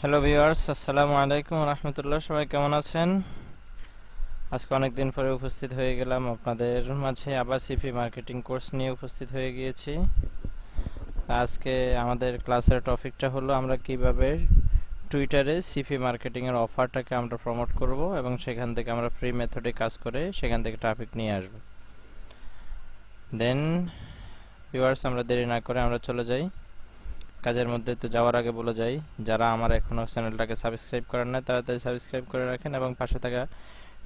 Hello viewers, আসসালামু আলাইকুম রহমতুল্লাহ। সবাই কেমন আছেন? আজকে অনেক দিন পরে উপস্থিত হয়ে গেলাম আপনাদের মাঝে, আবার সিপি মার্কেটিং কোর্স নিয়ে উপস্থিত হয়ে গিয়েছি। আজকে আমাদের ক্লাসের টপিকটা হলো আমরা কিভাবে টুইটারে সিপি মার্কেটিং এর অফারটাকে আমরা প্রমোট করব এবং সেখান থেকে আমরা ফ্রি মেথডে কাজ করে সেখান থেকে ট্রাফিক নিয়ে আসব। দেন ভিউয়ার্স, আমরা দেরি না করে আমরা চলে যাই কাজের মধ্যে। তো যাওয়ার আগে বলে যাই, যারা আমার এখনও চ্যানেলটাকে সাবস্ক্রাইব করেন না তাড়াতাড়ি সাবস্ক্রাইব করে রাখেন এবং পাশে থাকা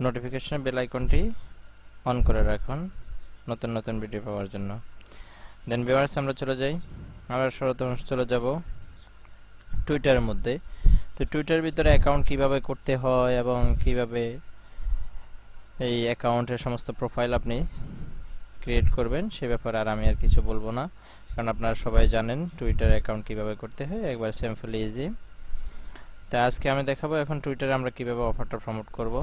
নোটিফিকেশন বেল আইকনটি অন করে রাখুন নতুন নতুন ভিডিও পাওয়ার জন্য। দেন ভিউয়ার্স, আমরা চলে যাই, আমরা সর্বপ্রথম চলে যাব টুইটারের মধ্যে। তো টুইটারের ভিতরে অ্যাকাউন্ট কিভাবে করতে হয় এবং কিভাবে এই অ্যাকাউন্টের সমস্ত প্রোফাইল আপনি ক্রিয়েট করবেন সে ব্যাপারে আর আমি আর কিছু বলবো না, কারণ আপনারা সবাই জানেন টুইটার অ্যাকাউন্ট কিভাবে করতে হয়, একবার সিম্পলি ইজি। তা আজকে আমি দেখাবো এখন টুইটারে আমরা কিভাবে অফারটা প্রমোট করব।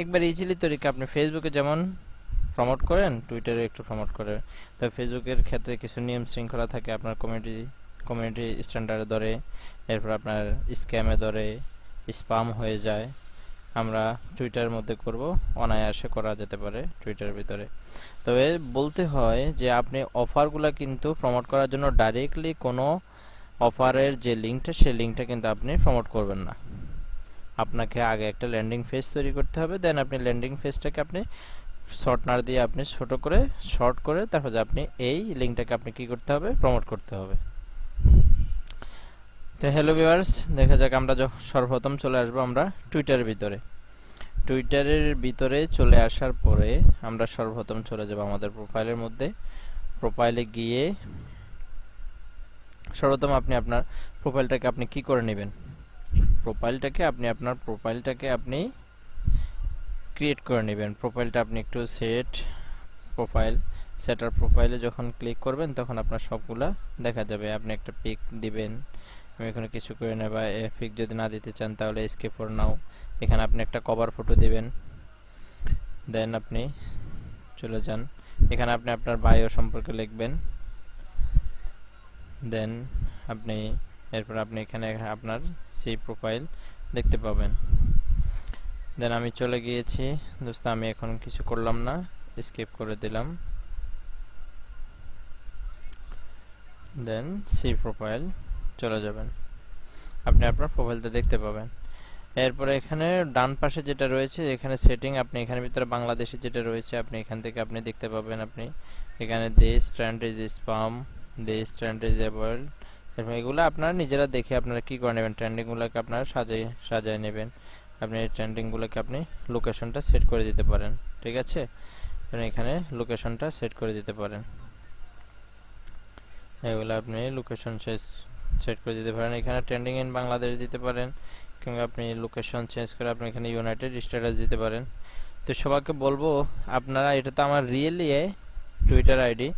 একবার ইজিলি তরিকা, আপনি ফেসবুকে যেমন প্রমোট করেন টুইটারে একটু প্রমোট করে। তবে ফেসবুকের ক্ষেত্রে কিছু নিয়ম শৃঙ্খলা থাকে, আপনার কমিউনিটি স্ট্যান্ডার্ডে ধরে, এরপর আপনার স্ক্যামে ধরে, স্পাম হয়ে যায়। আমরা টুইটারের মধ্যে করব, অনায়াসে করা যেতে পারে টুইটারের ভিতরে। তবে বলতে হয় যে আপনি অফারগুলো কিন্তু প্রমোট করার জন্য ডাইরেক্টলি কোনো অফারের যে লিঙ্কটা সেই লিঙ্কটা কিন্তু আপনি প্রমোট করবেন না। আপনাকে আগে একটা ল্যান্ডিং পেজ তৈরি করতে হবে, দেন আপনি ল্যান্ডিং পেজটাকে আপনি শর্টনার দিয়ে আপনি শর্ট করে তারপর আপনি এই লিঙ্কটাকে আপনি কি করতে হবে, প্রমোট করতে হবে। তো হ্যালো ভিউয়ার্স, দেখা যাক আমরা সর্বপ্রথম চলে আসবো আমরা টুইটারের ভিতরে। টুইটারের ভিতরে চলে আসার পরে আমরা সর্বপ্রথম চলে যাব আমাদের প্রোফাইলের মধ্যে। প্রোফাইলে গিয়ে সর্বপ্রথম আপনি আপনার প্রোফাইলটাকে আপনি কি করে নেবেন, আপনার প্রোফাইলটাকে আপনি ক্রিয়েট করে নেবেন। প্রোফাইলটা আপনি একটু সেটার প্রোফাইলে যখন ক্লিক করবেন তখন আপনার সবগুলা দেখা যাবে। আপনি একটা পিক দিবেন, আমি এখানে কিছু করে নেব। পিক যদি না দিতে চান তাহলে স্কিপ ফর নাও। এখানে আপনি একটা কভার ফটো দিবেন, দেন আপনি চলে যান, এখানে আপনি আপনার বায়ো সম্পর্কে লিখবেন। দেন আপনি এরপর আপনি এখানে আপনার সেই প্রোফাইল দেখতে পাবেন। দেন আমি চলে গিয়েছি দোস্ত, আমি এখন কিছু করলাম না, স্কিপ করে দিলাম। দেন সি প্রোফাইল চলে যাবেন, আপনি আপনার প্রোফাইলটা দেখতে পাবেন। এরপরে এখানে ডান পাশে যেটা রয়েছে এখানে সেটিং, আপনি এখানে ভিতরে বাংলাদেশে যেটা রয়েছে আপনি এখান থেকে আপনি দেখতে পাবেন। আপনি এখানে this trend is spam, this trend is avoid, এরপর এগুলো আপনারা নিজেরা দেখে আপনারা কি করে নেবেন, ট্রেন্ডিংগুলোকে আপনারা সাজায় নেবেন। আপনি এই ট্রেন্ডিংগুলোকে আপনি লোকেশনটা সেট করে দিতে পারেন, ঠিক আছে? আপনি এখানে লোকেশনটা সেট করে দিতে পারেন, এগুলো আপনি লোকেশন সেট করে দিতে পারেন। এখানে ট্রেন্ডিং ইন বাংলাদেশ দিতে পারেন, কিংবা আপনি লোকেশন চেঞ্জ করে আপনি এখানে ইউনাইটেড স্ট্যাটাস দিতে পারেন। তো সবাইকে বলবো, আপনারা, এটা তো আমার রিয়েলি টুইটার আইডি,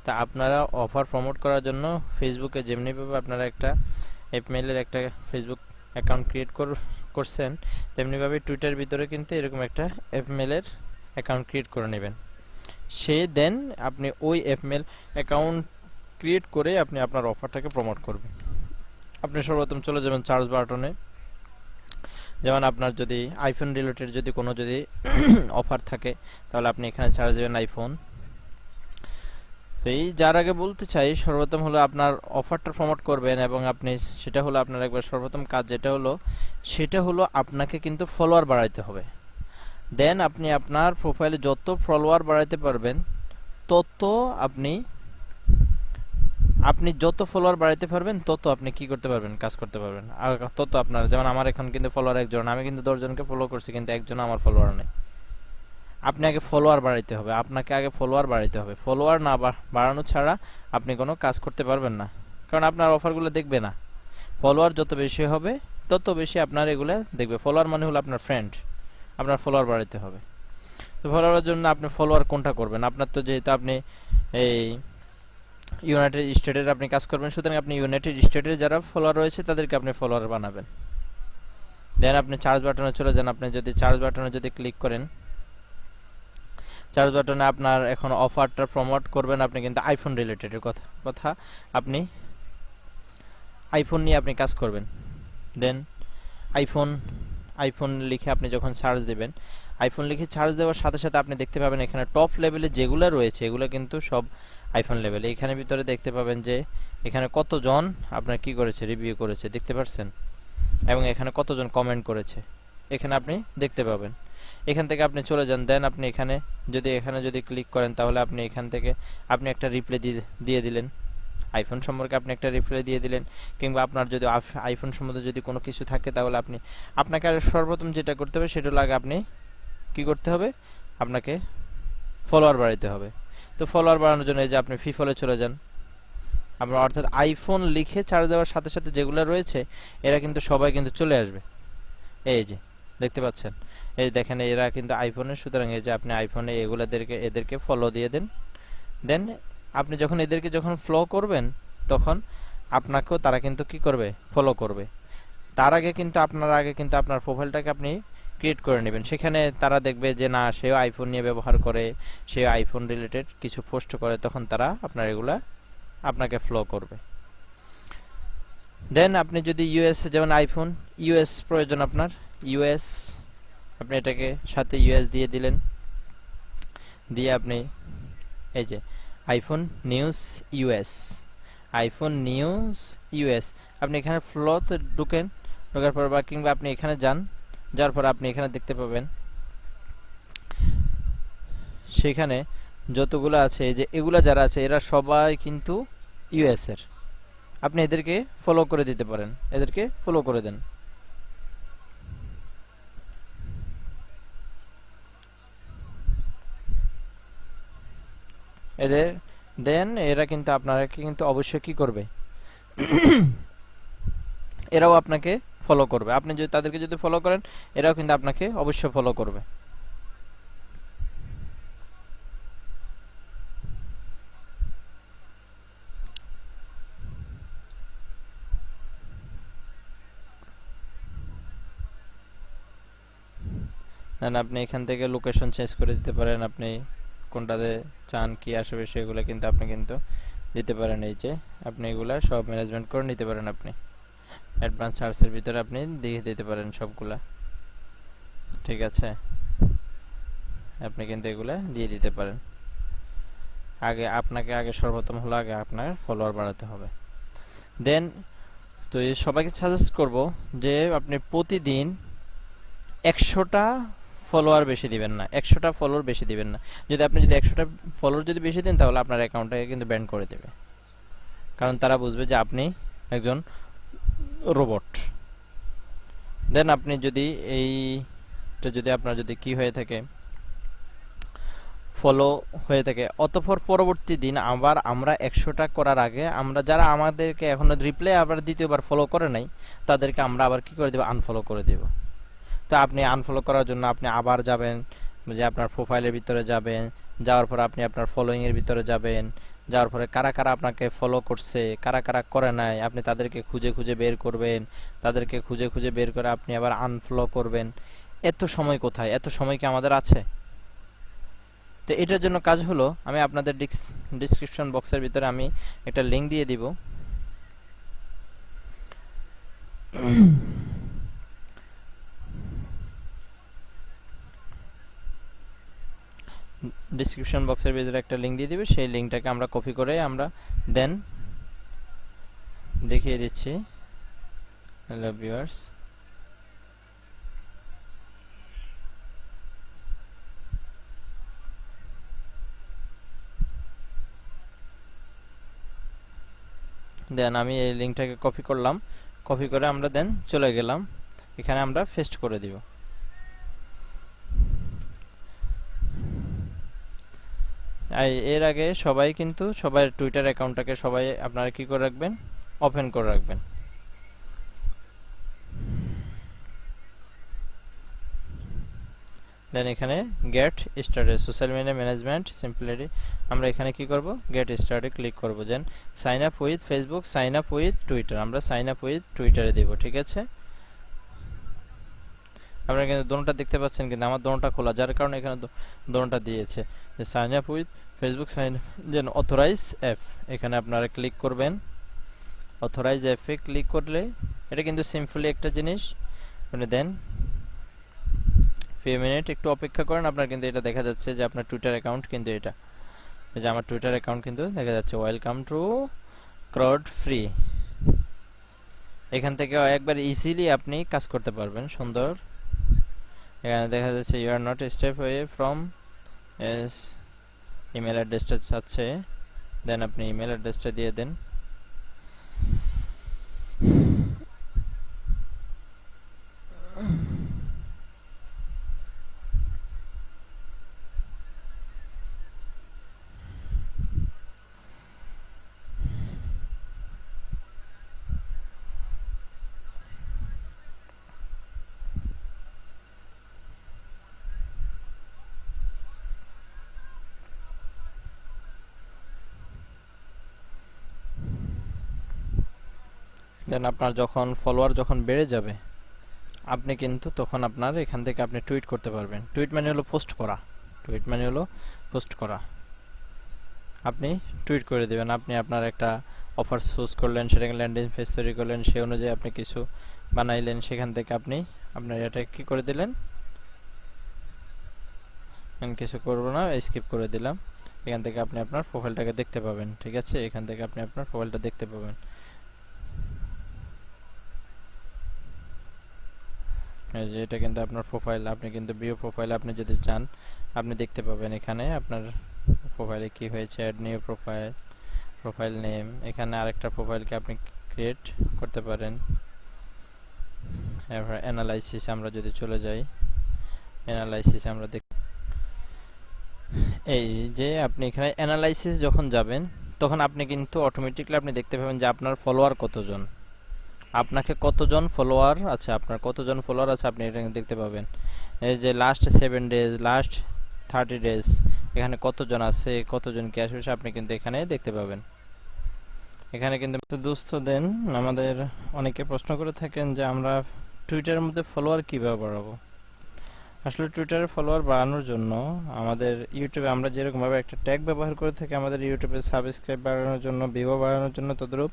তা আপনারা অফার প্রমোট করার জন্য ফেসবুকে যেমনিভাবে আপনারা একটা এপমেলের একটা ফেসবুক অ্যাকাউন্ট ক্রিয়েট করছেন, তেমনিভাবে টুইটার ভিতরে কিন্তু এরকম একটা এপমেলের অ্যাকাউন্ট ক্রিয়েট করে নেবেন। দেন আপনি ওই এপমেল অ্যাকাউন্ট ক্রিয়েট করে আপনি আপনার অফারটাকে প্রমোট করবেন। আপনি সর্বপ্রথম চলে যাবেন সার্চ বাটনে, যেমন আপনার যদি আইফোন রিলেটেড যদি কোনো অফার থাকে তাহলে আপনি এখানে সার্চ দেবেন আইফোন। তো এই যার আগে বলতে চাই, সর্বপ্রথম হলো আপনার অফারটা প্রমোট করবেন এবং আপনি সেটা হলো আপনার একবার সর্বপ্রথম কাজ সেটা হলো আপনাকে কিন্তু ফলোয়ার বাড়াইতে হবে। দেন আপনি আপনার প্রোফাইলে যত ফলোয়ার বাড়াইতে পারবেন তত আপনি যত ফলোয়ার বাড়াইতে পারবেন তত আপনি কি করতে পারবেন, কাজ করতে পারবেন। আর তত আপনার, যেমন আমার এখন কিন্তু ফলোয়ার একজন, আমি কিন্তু 10 জনকে ফলো করছি কিন্তু একজন আমার ফলোয়ার নেই। আপনি আগে ফলোয়ার বাড়াইতে হবে, আপনাকে আগে ফলোয়ার বাড়াইতে হবে। ফলোয়ার না বাড়ানো ছাড়া আপনি কোনো কাজ করতে পারবেন না, কারণ আপনার অফারগুলো দেখবে না। ফলোয়ার যত বেশি হবে তত বেশি আপনার এগুলো দেখবে। ফলোয়ার মানে হলো আপনার ফ্রেন্ড, আপনার ফলোয়ার বাড়াইতে হবে। তো ফলোয়ারের জন্য আপনি ফলোয়ার কোনটা করবেন, আপনার তো যেহেতু আপনি এই ইউনাইটেড স্টেটের আপনি কাজ করবেন, সুতরাং আপনি ইউনাইটেড স্টেটের যারা ফলোয়ার রয়েছে তাদেরকে আপনি ফলোয়ার বানাবেন। দেন আপনি চার্জ বাটনে চলে যান। আপনি যদি চার্জ বাটনে ক্লিক করেন, চার্জ বাটনে আপনার এখন অফারটা প্রমোট করবেন আপনি কিন্তু আইফোন রিলেটেড কথা আপনি আইফোন নিয়ে আপনি কাজ করবেন, দেন আইফোন আইফোন লিখে আপনি যখন সার্চ দেবেন, আইফোন লিখে সার্চ দেওয়ার সাথে সাথে আপনি দেখতে পাবেন এখানে টপ লেভেলে যেগুলো রয়েছে এগুলো কিন্তু সব আইফোন লেভেলে। এখানে ভিতরে দেখতে পাবেন যে এখানে কতজন আপনার কি করেছে, রিভিউ করেছে দেখতে পাচ্ছেন, এবং এখানে কতজন কমেন্ট করেছে এখানে আপনি দেখতে পাবেন। এখান থেকে আপনি চলে যান, দেন আপনি এখানে যদি ক্লিক করেন তাহলে আপনি এখান থেকে আপনি একটা রিপ্লাই দিয়ে দিলেন, আইফোন সম্পর্কে আপনি একটা রিপ্লাই দিয়ে দিলেন, কিংবা আপনার যদি আইফোন সম্বন্ধে যদি কোনো কিছু থাকে তাহলে আপনাকে আর সর্বপ্রথম যেটা করতে হবে সেটা লাগে আপনি কি করতে হবে, আপনাকে ফলোয়ার বাড়াইতে হবে। তো ফলোয়ার বাড়ানোর জন্য এই যে আপনি ফিফলে চলে যান, আপনার অর্থাৎ আইফোন লিখে চার্জ দেওয়ার সাথে সাথে যেগুলো রয়েছে এরা কিন্তু সবাই কিন্তু চলে আসবে। এই যে দেখতে পাচ্ছেন, এই দেখেন এরা কিন্তু আইফোনের, সুতরাং এই যে আপনি আইফোনে এদেরকে ফলো দিয়ে দেন। দেন আপনি যখন এদেরকে ফলো করবেন তখন আপনাকেও তারা কিন্তু কি করবে, ফলো করবে। তার আগে কিন্তু আপনার প্রোফাইলটাকে আপনি ক্রিয়েট করে নেবেন, সেখানে তারা দেখবে যে না সেও আইফোন নিয়ে ব্যবহার করে, সে আইফোন রিলেটেড কিছু পোস্ট করে, তখন তারা আপনাকে ফলো করবে। দেন আপনি যদি ইউএস, যেমন আইফোন ইউএস প্রয়োজন আপনার, ইউএস আপনি এটাকে সাথে ইউএস দিয়ে দিলেন, দিয়ে আপনি এই যে iPhone news US, iPhone news US আপনি এখানে ফ্লোতে ঢোকার পর বা কিংবা আপনি এখানে যাওয়ার পর আপনি এখানে দেখতে পাবেন সেখানে যতগুলো আছে, এই যে এগুলা যারা আছে এরা সবাই কিন্তু ইউএস এর, আপনি এদেরকে ফলো করে দিতে পারেন, এদেরকে ফলো করে দেন। দেন এরা কিন্তু আপনাকে কিন্তু অবশ্যই কি করবে, এরাও আপনাকে ফলো করবে। আপনি যদি তাদেরকে ফলো করেন এরাও কিন্তু আপনাকে অবশ্যই ফলো করবে। আপনি এখান থেকে লোকেশন চেঞ্জ করে দিতে পারেন, আপনি কোনটাতে চান কি আসবে সেগুলো কিন্তু আপনি দিতে পারেন। এই যে আপনি এগুলা সব ম্যানেজমেন্ট করে নিতে পারেন, আপনি অ্যাডভান্স সার্চের ভিতরে আপনি দিয়ে দিতে পারেন সবগুলা, ঠিক আছে। আপনি কিন্তু এগুলা দিয়ে দিতে পারেন। আপনাকে সর্বপ্রথম হলো আপনার ফলোয়ার বাড়াতে হবে। দেন তো সবাইকে সাজেস্ট করব যে আপনি প্রতিদিন 100টা ফলোয়ার বেশি দিবেন না, 100টা ফলোয়ার বেশি দিবেন না। যদি 100টা ফলোয়ার বেশি দেন তাহলে আপনার অ্যাকাউন্টটাকে কিন্তু ব্যান করে দেবে, কারণ তারা বুঝবে যে আপনি একজন রোবট। দেন আপনি যদি আপনার কি হয়ে থাকে, ফলো হয়ে থাকে, অতঃপর পরবর্তী দিন আবার আমরা 100টা করার আগে আমরা যারা আমাদেরকে এখনো রিপ্লাই আবার দ্বিতীয়বার ফলো করে নাই তাদেরকে আমরা আবার কি করে দেব, আনফলো করে দেব। তো আপনি আনফলো করার জন্য আপনি আবার যাবেন, যে আপনার প্রোফাইলের ভিতরে যাবেন, যাওয়ার পর আপনি আপনার ফলোইং এর ভিতরে যাবেন, যাওয়ার পরে কারা কারা আপনাকে ফলো করছে, কারা কারা করে নাই আপনি তাদেরকে খুঁজে খুঁজে বের করবেন, তাদেরকে খুঁজে খুঁজে বের করে আপনি আবার আনফলো করবেন। এত সময় কোথায়, এত সময় কি আমাদের আছে? তো এটার জন্য কাজ হলো, আমি আপনাদের ডিসক্রিপশন বক্সের ভিতরে আমি একটা লিংক দিয়ে দিব, ডিসক্রিপশন বক্সের ভিতরে একটা লিংক দিয়ে দিবে, সেই লিংকটাকে আমরা কপি করে আমরা দেন দেখিয়ে দিচ্ছি। হ্যালো ভিউয়ার্স, দেন আমি এই লিংকটাকে কপি করলাম, কপি করে আমরা দেন চলে গেলাম, এখানে আমরা পেস্ট করে দিব। এর আগে সবাই টুইটার অ্যাকাউন্টটাকে সবাই আপনারা কি করে রাখবেন, ওপেন করে রাখবেন। দেন এখানে get started social media management simply আমরা এখানে কি করব, গেট স্টার্টে ক্লিক করব। Then sign up with Facebook, sign up with Twitter, আমরা সাইন আপ উইথ টুইটারে দেব, ঠিক আছে। আপনারা কিন্তু দোনোটা দেখতে পাচ্ছেন, কিন্তু আমার দোনোটা খোলা, যার কারণে এখানে দোনোটা দিয়েছে যে sign up with Facebook, sign then authorize app, এখানে আপনারা ক্লিক করবেন। অথরাইজ অ্যাপে ক্লিক করলে এটা কিন্তু সিম্পলি একটা জিনিস। আপনি দেন ফিউ মিনিট একটু অপেক্ষা করেন, আপনার কিন্তু এটা দেখা যাচ্ছে যে আপনার টুইটার অ্যাকাউন্ট কিন্তু এটা, এই যে আমার টুইটার অ্যাকাউন্ট কিন্তু দেখা যাচ্ছে ওয়েলকাম টু ক্রাউড ফ্রি। এখান থেকে একবার ইজিলি আপনি কাজ করতে পারবেন সুন্দর। এখানে দেখা যাচ্ছে you are not step way from S, email অ্যাড্রেসটা চাচ্ছে, দেন আপনি ইমেল অ্যাড্রেসটা দিয়ে দেন। দেন আপনার যখন ফলোয়ার যখন বেড়ে যাবে, আপনি কিন্তু তখন আপনার এখান থেকে আপনি টুইট করতে পারবেন। টুইট মানে হলো পোস্ট করা, টুইট মানে হলো পোস্ট করা। আপনি টুইট করে দেবেন, আপনি আপনার একটা অফার চুজ করলেন, সেটাকে ল্যান্ডিং পেজ তৈরি করলেন, সেই অনুযায়ী আপনি কিছু বানাইলেন, সেখান থেকে আপনি আপনার এটা কি করে দিলেন, আমি কিছু করবো না, স্কিপ করে দিলাম। এখান থেকে আপনি আপনার প্রোফাইলটাকে দেখতে পাবেন। ঠিক আছে, এখান থেকে আপনি আপনার প্রোফাইলটা দেখতে পাবেন। এই যে এটা কিন্তু আপনার প্রোফাইল, আপনি কিন্তু ভিউ প্রোফাইল আপনি যদি চান আপনি দেখতে পাবেন এখানে আপনার প্রোফাইলে কি হয়েছে। Add new profile, profile name, এখানে আরেকটা প্রোফাইলকে আপনি ক্রিয়েট করতে পারেন। এবার অ্যানালাইসিস আমরা যদি চলে যাই, অ্যানালাইসিসে আমরা এই যে আপনি এখানে অ্যানালাইসিস যখন যাবেন তখন আপনি কিন্তু অটোমেটিকলি আপনি দেখতে পাবেন যে আপনার ফলোয়ার কতজন, আপনাকে কতজন ফলোয়ার আছে, আপনার কতজন ফলোয়ার আছে আপনি এটা দেখতে পাবেন। এই যে লাস্ট 7 ডেজ, লাস্ট 30 ডেজ, এখানে কতজন আছে, কতজন কি আসবে আপনি কিন্তু এখানে দেখতে পাবেন। এখানে কিন্তু দোস্ত দেন আমাদের অনেকে প্রশ্ন করে থাকেন যে আমরা টুইটারের মধ্যে ফলোয়ার কিভাবে বাড়াবো। আসলে টুইটারে ফলোয়ার বাড়ানোর জন্য আমাদের ইউটিউবে আমরা যেরকমভাবে একটা ট্যাগ ব্যবহার করে থাকি আমাদের ইউটিউবে সাবস্ক্রাইব বাড়ানোর জন্য, ভিউ বাড়ানোর জন্য, তদ্রূপ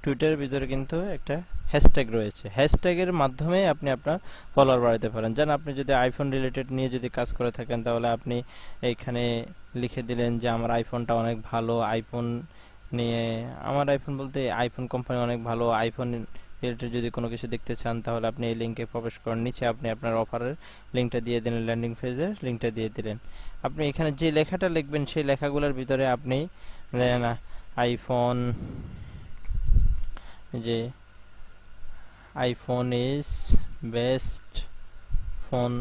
টুইটারের ভিতরে কিন্তু একটা হ্যাশট্যাগ রয়েছে। হ্যাশট্যাগের মাধ্যমে আপনি আপনার ফলোয়ার বাড়াতে পারেন। যেন আপনি যদি আইফোন রিলেটেড নিয়ে যদি কাজ করে থাকেন তাহলে আপনি এইখানে লিখে দিলেন যে আমার আইফোনটা অনেক ভালো, আইফোন নিয়ে, আমার আইফোন বলতে আইফোন কোম্পানি অনেক ভালো, আইফোন রিলেটেড যদি কোনো কিছু দেখতে চান তাহলে আপনি এই লিঙ্কে প্রবেশ করেন, নিচে আপনি আপনার অফারের লিঙ্কটা দিয়ে দিলেন, ল্যান্ডিং পেজের লিঙ্কটা দিয়ে দিলেন। আপনি এখানে যে লেখাটা লিখবেন সেই লেখাগুলোর ভিতরে আপনি আইফোন, যে আইফোন ইজ বেস্ট ফোন,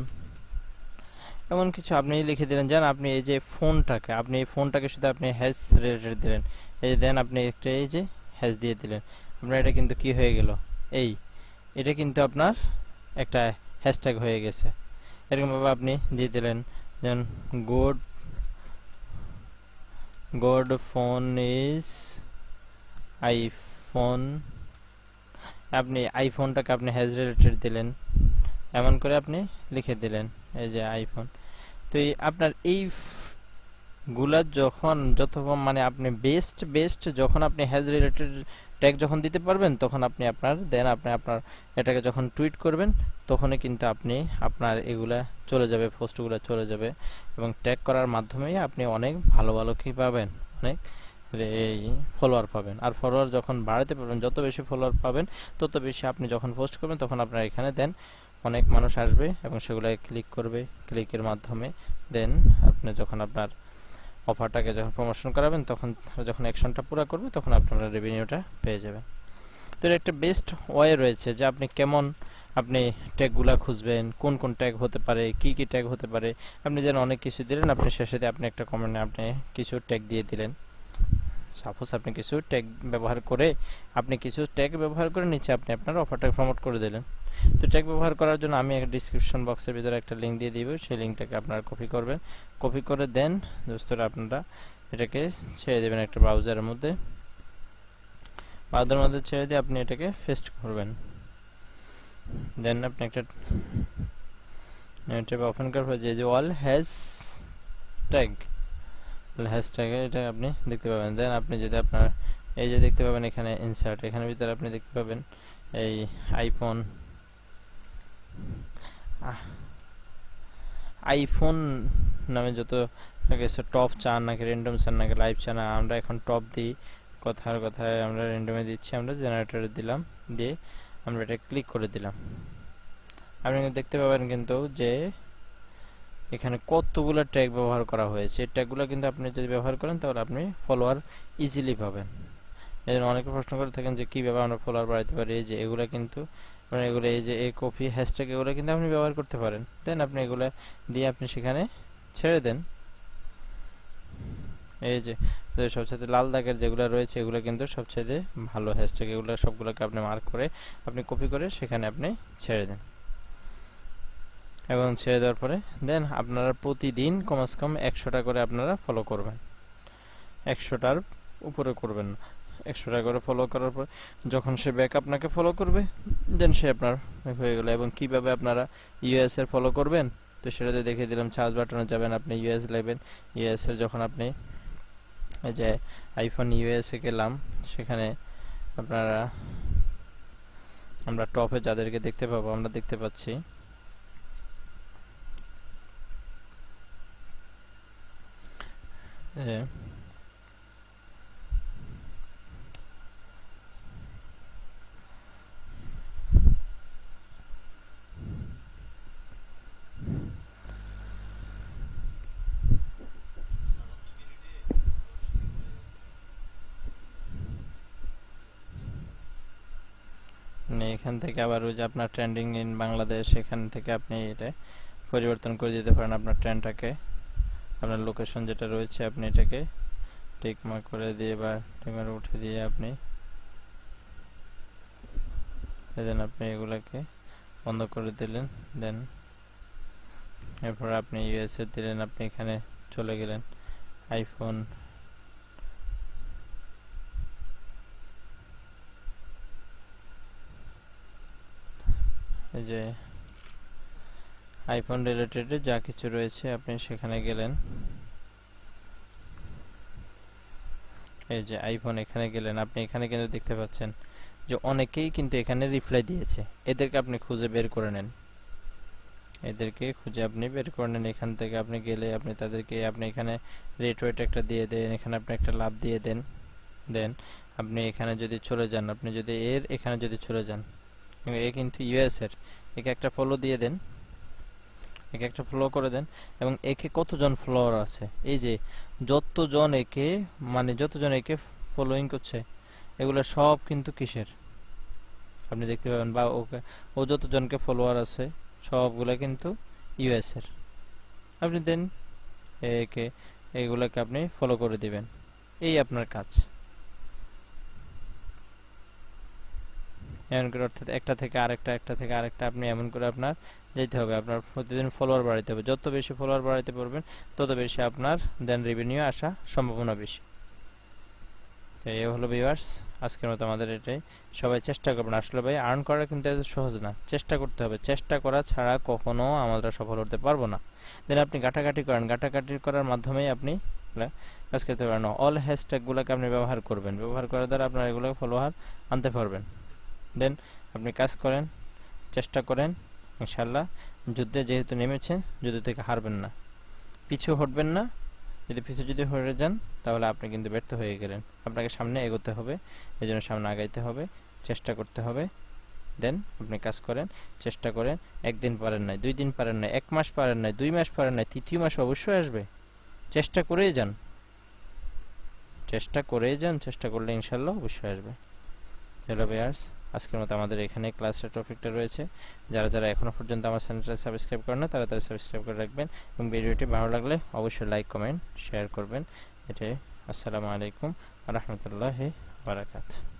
এমন কিছু আপনি লিখে দিলেন। যেন আপনি এই যে ফোনটাকে, আপনি এই ফোনটাকে শুধু আপনি হ্যাশ রিলেটেড দিলেন, এই দেন আপনি একটা এই যে হ্যাশ দিয়ে দিলেন, আপনার এটা কিন্তু কি হয়ে গেল, এই এটা কিন্তু আপনার একটা হ্যাশট্যাগ হয়ে গেছে। এরকমভাবে আপনি দিয়ে দিলেন, যেমন good good phone is iPhone, আপনি আইফোনটাকে আপনি হ্যাজ রিলেটেড দিলেন, এমন করে আপনি লিখে দিলেন এই যে আইফোন। তো এই আপনার এই গুলা যখন যতক্ষণ মানে আপনি বেস্ট বেস্ট যখন আপনি হ্যাজ রিলেটেড ট্যাগ যখন দিতে পারবেন তখন আপনি আপনার দেন আপনি আপনার এটাকে যখন টুইট করবেন তখনই কিন্তু আপনি আপনার এগুলা চলে যাবে, পোস্টগুলো চলে যাবে এবং ট্যাগ করার মাধ্যমেই আপনি অনেক ভালো ভালো কি পাবেন, অনেক এই ফলোয়ার পাবেন। আর ফলোয়ার যখন বাড়াতে পারবেন, যত বেশি ফলোয়ার পাবেন তত বেশি আপনি যখন পোস্ট করবেন তখন আপনার এখানে দেন অনেক মানুষ আসবে এবং সেগুলো ক্লিক করবে, ক্লিকের মাধ্যমে দেন আপনি যখন আপনার অফারটাকে যখন প্রমোশন করাবেন তখন যখন অ্যাকশনটা পুরো করবে তখন আপনার রেভিনিউটা পেয়ে যাবেন। তো এর একটা বেস্ট ওয়ে রয়েছে যে আপনি কেমন আপনি ট্যাগগুলা খুঁজবেন, কোন কোন ট্যাগ হতে পারে, কি কি ট্যাগ হতে পারে। আপনি যেন অনেক কিছু দিলেন, আপনি শেষে আপনি একটা কমেন্টে আপনি কিছু ট্যাগ দিয়ে দিলেন। সাপোজ আপনি কিছু ট্যাগ ব্যবহার করে নিচে আপনি আপনার অফারটাকে প্রমোট করে দিলেন। তো ট্যাগ ব্যবহার করার জন্য আমি একটা ডিসক্রিপশন বক্সের ভিতরে একটা লিঙ্ক দিয়ে দিব, সেই লিঙ্কটাকে আপনারা কপি করবেন, কপি করে দেন দোস্তরা আপনারা এটাকে ছেড়ে দেবেন একটা ব্রাউজারের মধ্যে, ছেড়ে দিয়ে আপনি এটাকে পেস্ট করবেন। দেন আপনি একটা ট্যাব ওপেন করার পর যে অল হ্যাশট্যাগ এটা আপনি দেখতে পাবেন। দেন আপনি যদি আপনার এই যে দেখতে পাবেন এখানে ইনসার্ট, এখানে ভিতরে আপনি দেখতে পাবেন এই আইফোন আইফোন নামে যত কিছু টপ চান নাকি র্যান্ডম চান নাকি লাইভ চান, আমরা এখন টপ দিই, কথার কথায় আমরা র্যান্ডমে দিচ্ছি, আমরা জেনারেটরে দিলাম, দিয়ে আমরা এটা ক্লিক করে দিলাম। আপনি দেখতে পাবেন কিন্তু যে এখানে কতগুলো ট্যাগ ব্যবহার করা হয়েছে। এই ট্যাগগুলো কিন্তু আপনি যদি ব্যবহার করেন তাহলে আপনি ফলোয়ার ইজিলি পাবেন। এই জন্য অনেকে প্রশ্ন করে থাকেন যে কীভাবে আমরা ফলোয়ার বাড়াতে পারি। এই যে এগুলো কিন্তু আপনার এগুলো, এই যে এই কপি হ্যাশট্যাগ, এগুলো কিন্তু আপনি ব্যবহার করতে পারেন। দেন আপনি এগুলো দিয়ে আপনি সেখানে ছেড়ে দেন। এই যে সবচেয়ে লাল দাগের যেগুলো রয়েছে এগুলো কিন্তু সবচেয়ে ভালো হ্যাশট্যাগ, এগুলো সবগুলোকে আপনি মার্ক করে আপনি কপি করে সেখানে আপনি ছেড়ে দেন। এবং ছেড়ে দেওয়ার পরে দেন আপনারা প্রতিদিন কমসে কম 100টা করে আপনারা ফলো করবেন, 100টার উপরে করবেন না। 100টা করে ফলো করার পর যখন সে ব্যাক আপনাকে ফলো করবে, দেন সে আপনার হয়ে গেল। এবং কিভাবে আপনারা ইউএস এর ফলো করবেন তো সেটাতে দেখিয়ে দিলাম। সার্চ বাটনে যাবেন, আপনি ইউএস নেবেন, ইউএস এর যখন আপনি এই যে আইফোন ইউএস এ গেলাম, সেখানে আপনারা আমরা টপে যাদেরকে দেখতে পাবো, আমরা দেখতে পাচ্ছি এখান থেকে আবার ওই যে আপনার ট্রেন্ডিং ইন বাংলাদেশ, এখান থেকে আপনি এটা পরিবর্তন করে দিতে পারেন আপনার ট্রেন্ডটাকে। আপনার লোকেশন যেটা রয়েছে আপনি এটাকে টিক মার্ক করে দিয়ে বা টিক মার্ক উঠে দিয়ে আপনি দেন, আপনি এগুলাকে বন্ধ করে দিলেন। দেন এরপর আপনি ইউএসএ দিলেন, আপনি এখানে চলে গেলেন আইফোন এই যে আইফোন রিলেটেড যা কিছু রয়েছে আপনি সেখানে গেলেন। এই যে আইফোন এখানে গেলেন, আপনি এখানে কিন্তু দেখতে পাচ্ছেন যে অনেকেই কিন্তু এখানে রিপ্লাই দিয়েছে। এদেরকে আপনি খুঁজে বের করে নেন, এদেরকে খুঁজে আপনি বের করে নেন। এখান থেকে আপনি গেলে আপনি তাদেরকে আপনি এখানে রেট ওয়েট একটা দিয়ে দেন, এখানে আপনি একটা লাভ দিয়ে দেন। দেন আপনি এখানে যদি চলে যান, আপনি যদি এর এখানে যদি চলে যান, এ কিন্তু ইউএস এর, একে একটা ফলো দিয়ে দেন, একে একটা ফলো করে দেন। এবং একে কতজন ফলোয়ার আছে, এই যে যতজন একে যতজন একে ফলোইং করছে এগুলো সব কিন্তু কিসের আপনি দেখতে পাবেন, বা ওকে ও যতজনকে ফলোয়ার আছে সবগুলা কিন্তু ইউএস এর। আপনি দেন একে এইগুলাকে আপনি ফলো করে দিবেন, এই আপনার কাজ। এমন করে অর্থাৎ একটা থেকে আরেকটা, একটা থেকে আরেকটা আপনি এমন করে আপনার যেতে হবে। আপনার প্রতিদিন ফলোয়ার বাড়াইতে হবে, যত বেশি ফলোয়ার বাড়াইতে পারবেন তত বেশি আপনার দেন রেভিনিউ আসা সম্ভাবনা বেশি। তো এই হলো ভিউয়ার্স আজকের মতো আমাদের এটাই। সবাই চেষ্টা করবেন। আসলে ভাই আর্ন করা কিন্তু এত সহজ না, চেষ্টা করতে হবে। চেষ্টা করা ছাড়া কখনো আমরা সফল হতে পারবো না। দেন আপনি ঘাটাঘাটি করেন, ঘাটাঘাটি করার মাধ্যমেই আপনি কাজ করতে পারেন। অল হ্যাশট্যাগুলোকে আপনি ব্যবহার করবেন, ব্যবহার করার দ্বারা আপনার এগুলো ফলোয়ার আনতে পারবেন। দেন আপনি কাজ করেন, চেষ্টা করেন, ইনশাল্লাহ যুদ্ধে যেহেতু নেমেছেন যুদ্ধ থেকে হারবেন না, পিছু হটবেন না। যদি হয়ে যান তাহলে আপনি কিন্তু ব্যর্থ হয়ে গেলেন। আপনাকে সামনে এগোতে হবে, এই জন্য সামনে আগাইতে হবে, চেষ্টা করতে হবে। দেন আপনি কাজ করেন, চেষ্টা করেন। একদিন পারেন নাই, 2 দিন পারেন নাই, 1 মাস পারেন নাই, 2 মাস পারেন নাই, 3য় মাস অবশ্যই আসবে। চেষ্টা করেই যান, চেষ্টা করেই যান, চেষ্টা করলে ইনশাল্লাহ অবশ্যই আসবে। হ্যালো ভিউয়ার্স, আজকের মতো আমাদের এখানে ক্লাসের টপিকটা রয়েছে। যারা যারা এখনো পর্যন্ত আমার চ্যানেলটা সাবস্ক্রাইব করেন না তারা সাবস্ক্রাইব করে রাখবেন, এবং ভিডিওটি ভালো লাগলে অবশ্যই লাইক কমেন্ট শেয়ার করবেন। এটাই। আসসালামু আলাইকুম ওয়া রাহমাতুল্লাহি ওয়া বারাকাতুহু।